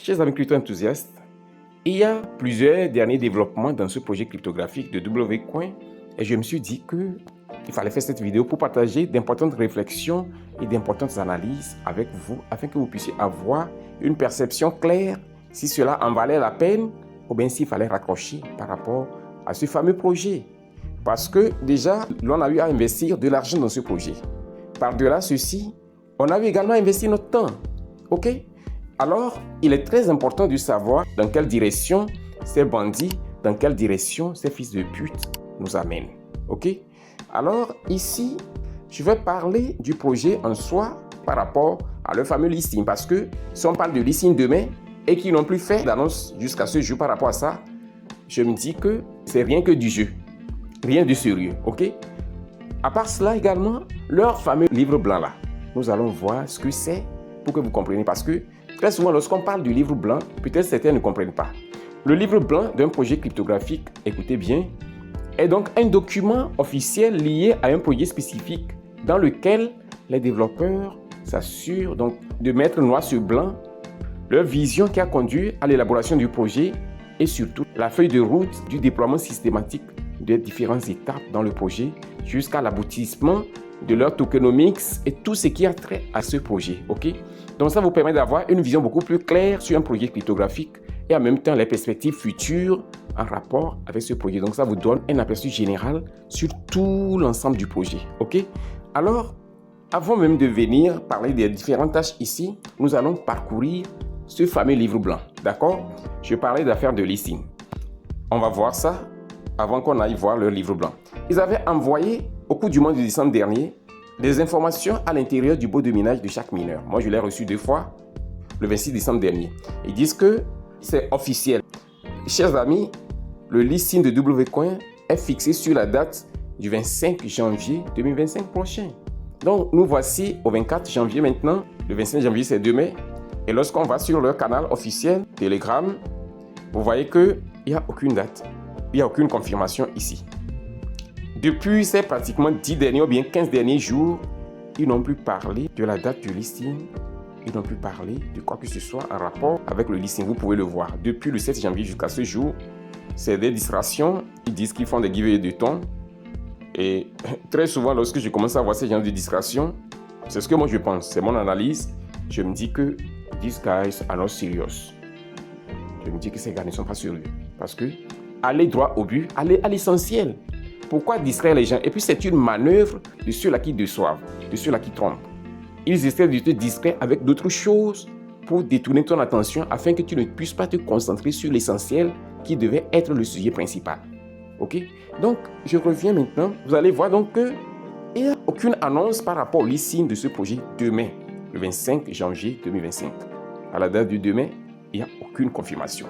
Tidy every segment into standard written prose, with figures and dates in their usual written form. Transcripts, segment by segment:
Chers amis crypto-enthousiastes, il y a plusieurs derniers développements dans ce projet cryptographique de WCoin et je me suis dit qu'il fallait faire cette vidéo pour partager d'importantes réflexions et d'importantes analyses avec vous afin que vous puissiez avoir une perception claire si cela en valait la peine ou bien s'il fallait raccrocher par rapport à ce fameux projet. Parce que déjà, l'on a eu à investir de l'argent dans ce projet. Par-delà ceci, on a eu également investi notre temps. OK? Alors, il est très important de savoir dans quelle direction ces bandits, dans quelle direction ces fils de pute nous amènent. OK? Alors, ici, je vais parler du projet en soi par rapport à leur fameux listing. Parce que si on parle de listing demain et qu'ils n'ont plus fait d'annonce jusqu'à ce jour par rapport à ça, je me dis que c'est rien que du jeu. Rien de sérieux. OK? À part cela également, leur fameux livre blanc là. Nous allons voir ce que c'est pour que vous compreniez. Parce que très souvent, lorsqu'on parle du livre blanc, peut-être certains ne comprennent pas. Le livre blanc d'un projet cryptographique, écoutez bien, est donc un document officiel lié à un projet spécifique dans lequel les développeurs s'assurent donc de mettre noir sur blanc leur vision qui a conduit à l'élaboration du projet et surtout la feuille de route du déploiement systématique des différentes étapes dans le projet jusqu'à l'aboutissement de leur tokenomics et tout ce qui a trait à ce projet. OK? Donc ça vous permet d'avoir une vision beaucoup plus claire sur un projet cryptographique et en même temps les perspectives futures en rapport avec ce projet. Donc ça vous donne un aperçu général sur tout l'ensemble du projet. OK? Alors, avant même de venir parler des différentes tâches ici, nous allons parcourir ce fameux livre blanc. D'accord? Je parlais d'affaires de listing. On va voir ça avant qu'on aille voir leur livre blanc. Ils avaient envoyé au cours du mois de décembre dernier des informations à l'intérieur du bot de minage de chaque mineur. Moi, je l'ai reçu 2 fois, le 26 décembre dernier. Ils disent que c'est officiel. Chers amis, le listing de WCoin est fixé sur la date du 25 janvier 2025 prochain. Donc, nous voici au 24 janvier maintenant. Le 25 janvier, c'est demain. Et lorsqu'on va sur leur canal officiel Telegram, vous voyez qu'il n'y a aucune date. Il n'y a aucune confirmation ici. Depuis ces pratiquement 10 derniers ou bien 15 derniers jours, ils n'ont plus parlé de la date du listing. Ils n'ont plus parlé de quoi que ce soit en rapport avec le listing. Vous pouvez le voir. Depuis le 7 janvier jusqu'à ce jour, c'est des distractions. Ils disent qu'ils font des giveaways de temps. Et très souvent, lorsque je commence à voir ces genres de distractions, c'est ce que moi je pense. C'est mon analyse. Je me dis que these guys are not serious. Je me dis que ces gars ne sont pas sérieux. Parce que aller droit au but, aller à l'essentiel. Pourquoi distraire les gens? Et puis c'est une manœuvre de ceux-là qui déçoivent, de ceux-là qui trompent. Ils essaient de te distraire avec d'autres choses pour détourner ton attention afin que tu ne puisses pas te concentrer sur l'essentiel qui devait être le sujet principal. Ok? Donc, je reviens maintenant. Vous allez voir donc qu'il n'y a aucune annonce par rapport au listing de ce projet demain, le 25 janvier 2025. À la date du demain, il n'y a aucune confirmation.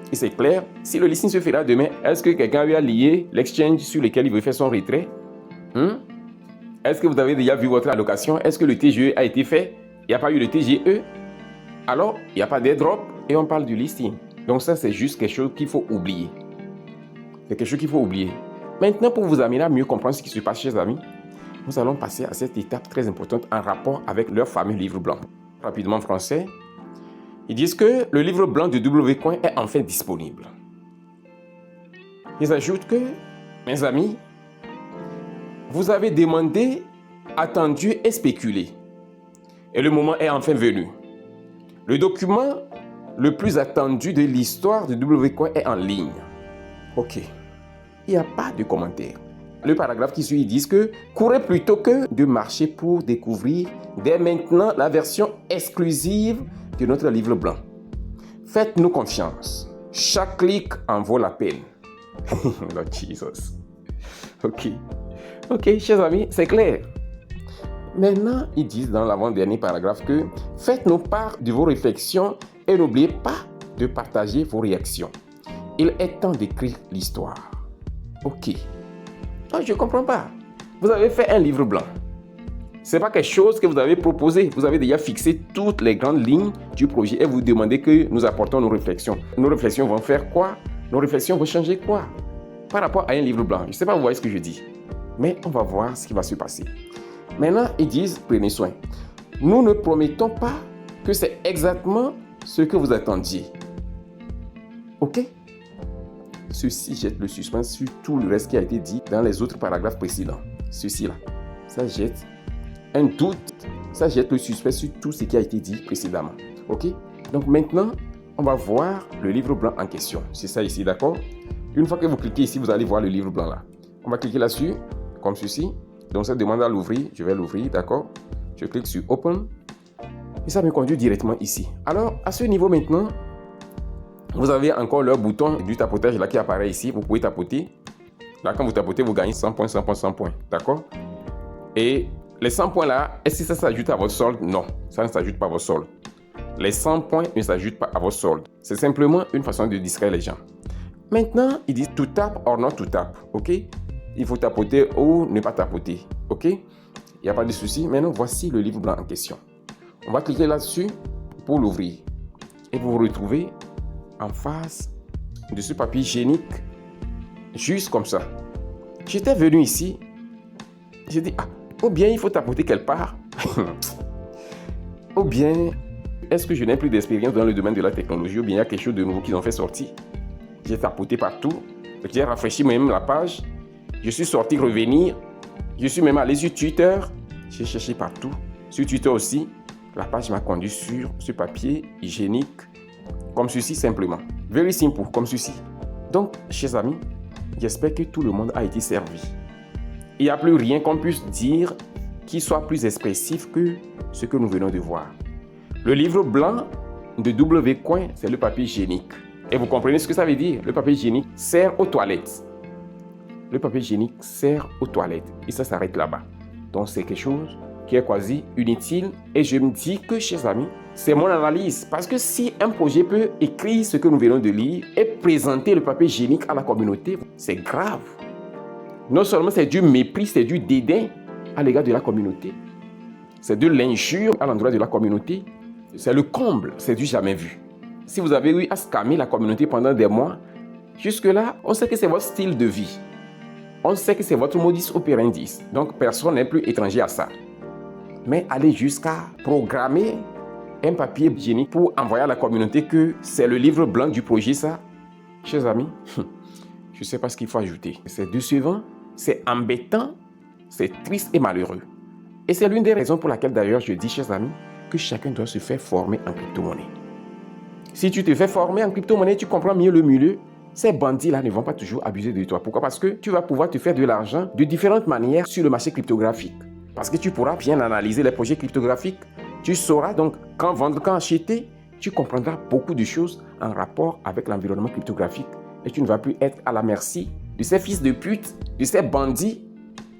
Et c'est clair, si le listing se fera demain, est-ce que quelqu'un lui a lié l'exchange sur lequel il veut faire son retrait? Est-ce que vous avez déjà vu votre allocation? Est-ce que le TGE a été fait? Il n'y a pas eu de TGE? Alors, il n'y a pas d'airdrop et on parle du listing. Donc ça, c'est juste quelque chose qu'il faut oublier. C'est quelque chose qu'il faut oublier. Maintenant, pour vous amener à mieux comprendre ce qui se passe, chers amis, nous allons passer à cette étape très importante en rapport avec leur fameux livre blanc. Rapidement en français. Ils disent que le livre blanc de WCoin est enfin disponible. Ils ajoutent que, mes amis, vous avez demandé, attendu et spéculé. Et le moment est enfin venu. Le document le plus attendu de l'histoire de WCoin est en ligne. Ok. Il n'y a pas de commentaire. Le paragraphe qui suit, ils disent que courez plutôt que de marcher pour découvrir dès maintenant la version exclusive de notre livre blanc. Faites-nous confiance. Chaque clic en vaut la peine. Lord Jesus. Ok, chers amis, c'est clair. Maintenant, ils disent dans l'avant-dernier paragraphe que faites-nous part de vos réflexions et n'oubliez pas de partager vos réactions. Il est temps d'écrire l'histoire. Ok. Oh, je ne comprends pas. Vous avez fait un livre blanc. Ce n'est pas quelque chose que vous avez proposé. Vous avez déjà fixé toutes les grandes lignes du projet et vous demandez que nous apportons nos réflexions. Nos réflexions vont faire quoi? Nos réflexions vont changer quoi? Par rapport à un livre blanc. Je ne sais pas, vous voyez ce que je dis. Mais on va voir ce qui va se passer. Maintenant, ils disent, prenez soin. Nous ne promettons pas que c'est exactement ce que vous attendiez. Ok? Ceci jette le suspense sur tout le reste qui a été dit dans les autres paragraphes précédents. Ceci-là, ça jette un doute, ça jette le suspense sur tout ce qui a été dit précédemment. Ok? Donc maintenant, on va voir le livre blanc en question. C'est ça ici, d'accord? Une fois que vous cliquez ici, vous allez voir le livre blanc là. On va cliquer là-dessus, comme ceci. Donc ça demande à l'ouvrir, je vais l'ouvrir, d'accord? Je clique sur Open et ça me conduit directement ici. Alors, à ce niveau maintenant, vous avez encore le bouton du tapotage là qui apparaît ici. Vous pouvez tapoter. Là, quand vous tapotez, vous gagnez 100 points, 100 points, 100 points. D'accord? Et les 100 points là, est-ce que ça s'ajoute à votre solde? Non, ça ne s'ajoute pas à votre solde. Les 100 points ne s'ajoutent pas à votre solde. C'est simplement une façon de distraire les gens. Maintenant, ils disent to tap or not to tap. OK? Il faut tapoter ou ne pas tapoter. OK? Il n'y a pas de souci. Maintenant, voici le livre blanc en question. On va cliquer là-dessus pour l'ouvrir. Et vous vous retrouvez en face de ce papier hygiénique, juste comme ça. J'étais venu ici, j'ai dit, ou bien il faut tapoter quelque part, ou bien est-ce que je n'ai plus d'expérience dans le domaine de la technologie, ou bien il y a quelque chose de nouveau qu'ils ont fait sortir. J'ai tapoté partout, j'ai rafraîchi même la page, je suis sorti revenir, je suis même allé sur Twitter, j'ai cherché partout, sur Twitter aussi, la page m'a conduit sur ce papier hygiénique, comme ceci simplement. Very simple, comme ceci. Donc, chers amis, j'espère que tout le monde a été servi. Il n'y a plus rien qu'on puisse dire qui soit plus expressif que ce que nous venons de voir. Le livre blanc de W. Coin, c'est le papier hygiénique. Et vous comprenez ce que ça veut dire? Le papier hygiénique sert aux toilettes. Le papier hygiénique sert aux toilettes. Et ça s'arrête là-bas. Donc, c'est quelque chose qui est quasi inutile. Et je me dis que, chers amis, c'est mon analyse. Parce que si un projet peut écrire ce que nous venons de lire et présenter le papier hygiénique à la communauté, c'est grave. Non seulement c'est du mépris, c'est du dédain à l'égard de la communauté. C'est de l'injure à l'endroit de la communauté. C'est le comble, c'est du jamais vu. Si vous avez eu à scammer la communauté pendant des mois, jusque-là, on sait que c'est votre style de vie. On sait que c'est votre modus operandi. Donc, personne n'est plus étranger à ça. Mais aller jusqu'à programmer un papier hygiénique pour envoyer à la communauté que c'est le livre blanc du projet, ça, chers amis, je ne sais pas ce qu'il faut ajouter. C'est décevant, c'est embêtant, c'est triste et malheureux. Et c'est l'une des raisons pour laquelle d'ailleurs je dis, chers amis, que chacun doit se faire former en crypto-monnaie. Si tu te fais former en crypto-monnaie, tu comprends mieux le milieu. Ces bandits-là ne vont pas toujours abuser de toi. Pourquoi? Parce que tu vas pouvoir te faire de l'argent de différentes manières sur le marché cryptographique. Parce que tu pourras bien analyser les projets cryptographiques. Tu sauras donc quand vendre, quand acheter. Tu comprendras beaucoup de choses en rapport avec l'environnement cryptographique. Et tu ne vas plus être à la merci de ces fils de pute, de ces bandits,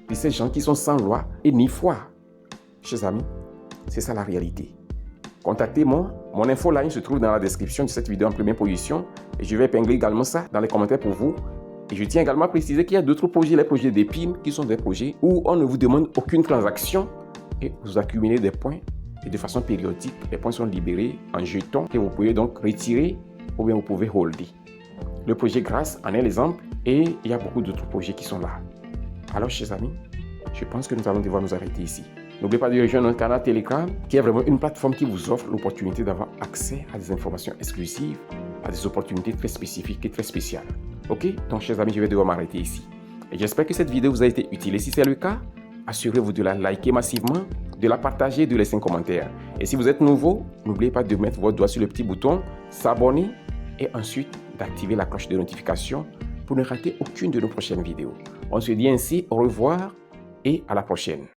de ces gens qui sont sans loi et ni foi. Chers amis, c'est ça la réalité. Contactez-moi. Mon infoline se trouve dans la description de cette vidéo en première position. Et je vais épingler également ça dans les commentaires pour vous. Et je tiens également à préciser qu'il y a d'autres projets, les projets d'épines, qui sont des projets où on ne vous demande aucune transaction et vous accumulez des points. Et de façon périodique, les points sont libérés en jetons que vous pouvez donc retirer ou bien vous pouvez holder. Le projet Grâce en est l'exemple et il y a beaucoup d'autres projets qui sont là. Alors, chers amis, je pense que nous allons devoir nous arrêter ici. N'oubliez pas de rejoindre notre canal Telegram qui est vraiment une plateforme qui vous offre l'opportunité d'avoir accès à des informations exclusives, à des opportunités très spécifiques et très spéciales. Ok? Donc, chers amis, je vais devoir m'arrêter ici. Et j'espère que cette vidéo vous a été utile. Et si c'est le cas, assurez-vous de la liker massivement, de la partager et de laisser un commentaire. Et si vous êtes nouveau, n'oubliez pas de mettre votre doigt sur le petit bouton s'abonner et ensuite d'activer la cloche de notification pour ne rater aucune de nos prochaines vidéos. On se dit ainsi au revoir et à la prochaine.